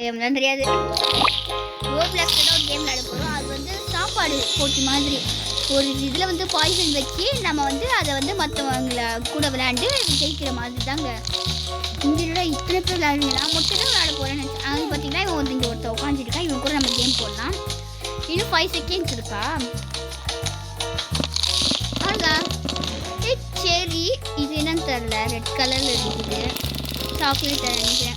கேம்லாம் தெரியாது. ரோப்ளாக்ஸ்ல ஒரு கேம் விளையாட போகிறோம். அது வந்து சாப்பாடு போட்டி மாதிரி ஒரு இதில் வந்து பாய்சன் வச்சு நம்ம வந்து அதை வந்து மற்றவங்கள கூட விளையாண்டு ஜெயிக்கிற மாதிரி தாங்க. இங்கே இத்தனை பேர் விளையாடுங்க. நான் மட்டும் தான் விளையாட போகிறேன்னு நினச்சேன். அது பார்த்தீங்கன்னா இவன் வந்து இங்கே ஒருத்தர் உட்காந்துருக்கா. இவன் கூட நம்ம கேம் போடலாம். இன்னும் 5 செகண்ட்ஸ் இருக்கா. சரி, இது என்னன்னு தெரில. ரெட் கலரில் இருக்குது. சாக்லேட் நினைக்கிறேன்.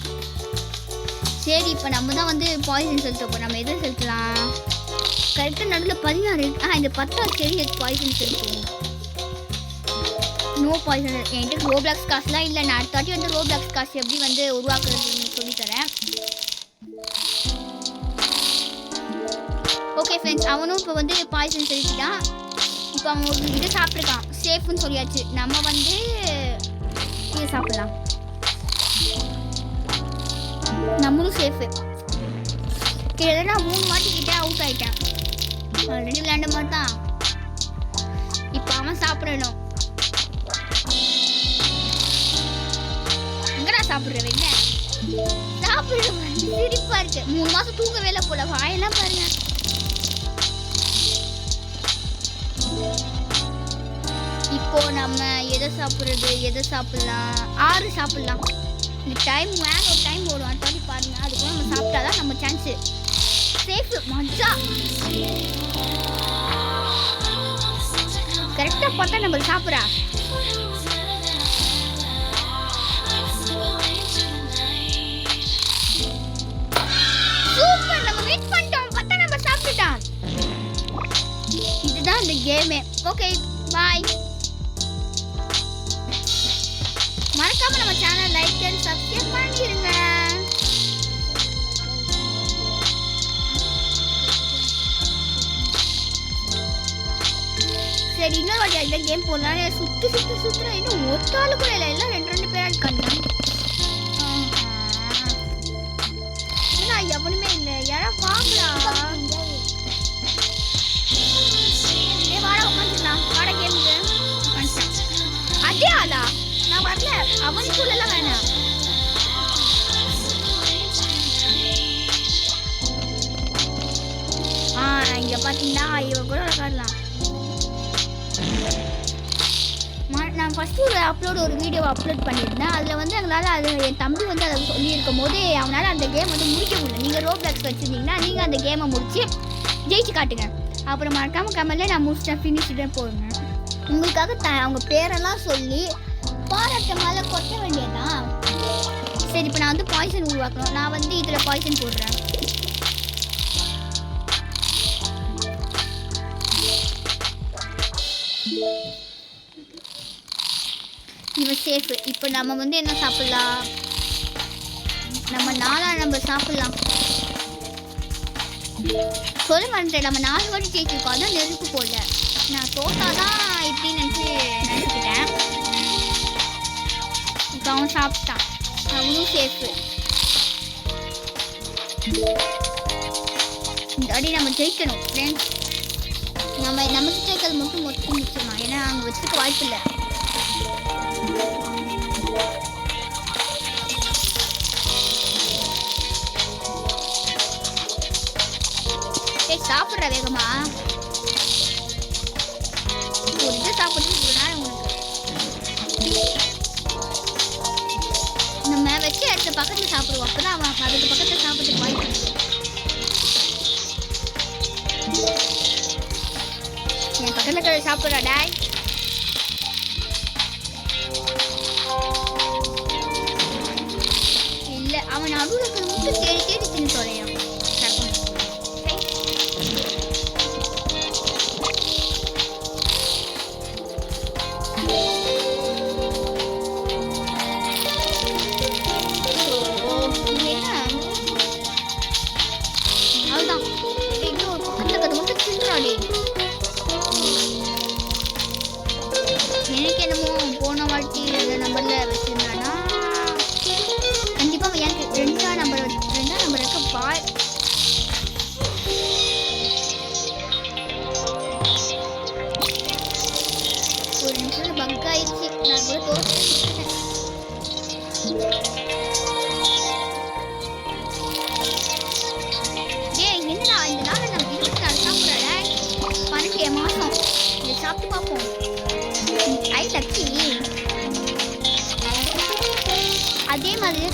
சரி, இப்போ நம்ம தான் வந்து பாய்சன் செலுத்தப்போம். நம்ம எதை செலுத்தலாம்? கரெக்டாக நடுவில் 16 இந்த 10 சரி பாய்சன் செலுத்துவோம். No poison. என்கிட்ட ரோப்ளாக்ஸ் காசுலாம் இல்லை. நான் அடுத்த வாட்டி வந்து ரோப்ளாக்ஸ் காசு எப்படி வந்து உருவாக்குறதுன்னு சொல்லித்தரேன். ஓகே ஃப்ரெண்ட்ஸ், அவனும் இப்போ வந்து பாய்சன் செலுத்திட்டான். இப்போ அவன் இதை சாப்பிட்ருக்கான். சேஃப்னு சொல்லியாச்சு. நம்ம வந்து இதை சாப்பிடலாம். நம்மளும் சேஃபு. கிட்டத்தட்ட நான் 3 வாட்டி கிட்டே அவுட் ஆகிட்டேன். ஆல்ரெடி விளையாண்ட மாதிரி தான். இப்போ அவன் சாப்பிடணும். எங்கடா சாப்பிட்ற வெளில சாப்பிடுவேன். சிரிப்பா இருக்கு. 3 மாசம் தூங்க வேலை போல. வாயெல்லாம் பாருங்க. இப்போ நம்ம எதை சாப்பிட்றது? எதை சாப்பிடலாம்? 6 சாப்பிடலாம். இந்த டைம் ஒரு டைம் ஓடும். அடுத்த வாட்டி பாருங்க. அதுக்குள்ள நம்ம சாப்பிட்டாதான் நம்ம சான்ஸு. சேஃபு மஜா. கரெக்டாக பார்த்தா நம்ம சாப்பிட்றா. சூப்பர், நம்ம வெயிட் பண்ணிட்டோம். பார்த்தா நம்ம சாப்பிட்டுட்டான். இதுதான் இந்த கேமே. Okay bye. மறக்காம நம்ம சேனல் லைக் அண்ட் சப்ஸ்கிரைப் பண்ணிருங்க. சரி, இன்னொரு வாட்டி அந்த கேம் போடலாம். சுத்துறேன். இன்னும் ஒத்தாலு கூட இல்லை. எல்லாம் 2 பேரா இருக்காங்க. எவனுமே இல்லை. யாரா வாங்கலா? வாடா உட்காந்துக்கலாம். வாடா கேமுக்கு அதே ஆளா? நான் வரல. அவன் சொல்லலாம் வேணாம். இங்க பாத்தீங்களா, இவ கூட விளையாடலாம். நான் ஃபர்ஸ்ட் ஒரு வீடியோ அப்லோட் பண்ணியிருந்தேன். அதில் வந்து எங்களால் அது என் தம்பி வந்து அதை சொல்லியிருக்கும் போது அவனால் அந்த கேம் வந்து முடிக்க முடியல. நீங்கள் ரோப்ளாக்ஸ் வச்சுருந்தீங்கன்னா நீங்கள் அந்த கேமை முடித்து ஜெயிச்சு காட்டுங்க. அப்புறம் மறக்காமல் கமெண்ட்ல நான் முடிச்சிட்டேன் ஃபினிஷ்டே போடுங்க. உங்களுக்காக அவங்க பேரெல்லாம் சொல்லி பாராட்ட மேலே கொட்ட வேண்டியதான். சரி, இப்போ நான் வந்து பாய்சன் உருவாக்கணும். நான் வந்து இதில் பாய்சன் போடுறேன். இவன் சேஃபு. இப்போ நம்ம வந்து என்ன சாப்பிடலாம்? நம்ம 4 நம்ம சாப்பிடலாம். சொல்ல மாட்டேன். நம்ம 4 வாட்டி ஜெயிச்சிருக்கோம். அதான் நெருப்பு போடல. நான் தோட்டாதான் இப்படின்னு நினச்சிக்கிட்டேன். இப்போ அவன் சாப்பிட்டான். அவனும் சேஃபு. இந்த அடி நம்ம ஜெயிக்கணும் ஃப்ரெண்ட்ஸ். நமக்கு ஜெயிக்கிறது மட்டும் முக்கியமா. ஏன்னா அங்கே வச்சுக்க வாய்ப்பு இல்லை. சாப்பிட்ற வேகமா ஒரு இது சாப்பிடுறா. நம்ம வச்சு அடுத்த பக்கத்தில் சாப்பிடுவோம். அப்போதான் அவன் அதுக்கு பக்கத்தில் சாப்பிட்டு வாய்ப்பு. என் பக்கத்தில் சாப்பிட்றா டாய். இல்லை, அவன் நடுவில் இருக்கிற முட்டை தேடி தின்னு தொலையான். எனக்கு என்னமோ போன வாட்டி அந்த நம்பரில் வச்சுருந்தானா கண்டிப்பாக எனக்கு 2ஆம் நம்பர் இருக்க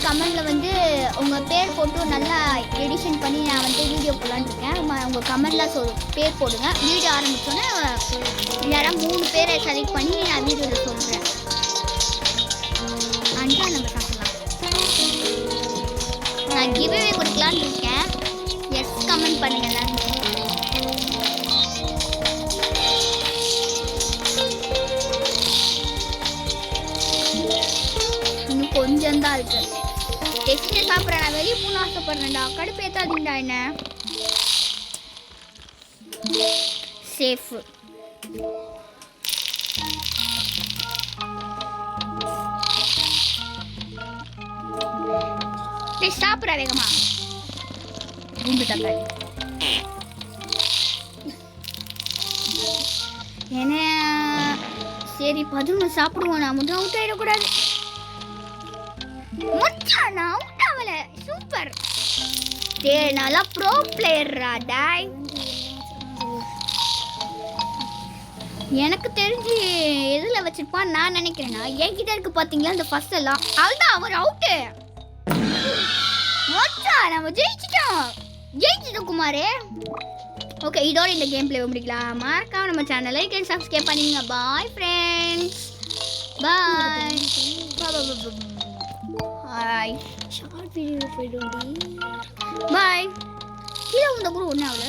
கமெண்ட்டில் வந்து உங்கள் பேர் போட்டு நல்லா எடிஷன் பண்ணி நான் வந்து வீடியோ போடலான்னு இருக்கேன். உங்கள் கமெண்டில் பேர் போடுங்க. வீடியோ ஆரம்பித்தோன்னே யாராவது 3 பேரை செலக்ட் பண்ணி நான் வீடியோவில் சொல்கிறேன். அஞ்சா நம்ம சாப்பிடலாம். நான் கிவ்அவே கொடுக்கலான்னு இருக்கேன். எஸ் கமெண்ட் பண்ணுங்க எல்லாரும். இன்னும் கொஞ்சம் தான் இருக்கு. டெஸ்ட் சாப்பிட்றேன். நான் வெளியே போகணும்னு ஆசைப்படுறேன்டா. கடுப்பு ஏத்தாதீங்கடா என்ன. சேஃபு சாப்பிட்ற வேகமா குண்டு தக்காளி. ஏன்னா சரி 11 சாப்பிடுவோம். நான் மட்டும் அவுட் ஆயிடக்கூடாது. நான் அவுட் ஆகல. சூப்பர். டேய் நல்லா ப்ரோ பிளேயர்ரா டாய். எனக்கு தெரிஞ்சு எதில் வச்சிருப்பான்னு நான் நினைக்கிறேன்னா என்கிட்ட இருக்கு பார்த்தீங்களா இந்த ஃபர்ஸ்ட் எல்லாம். அதுதான் அவர் அவுட்டு. நம்ம ஜெயிச்சிட்டோம் குமாரே. ஓகே இதோட இந்த கேம் பிளே முடிக்கலாம். மறக்காம நம்ம சேனலை லைக் அண்ட் சப்ஸ்கிரைப் பண்ணிடுங்க. Bye friends. Bye bye. Short video போய்டுவோம். பாய். கீழே வந்த கூட ஒன்றும் ஆகல.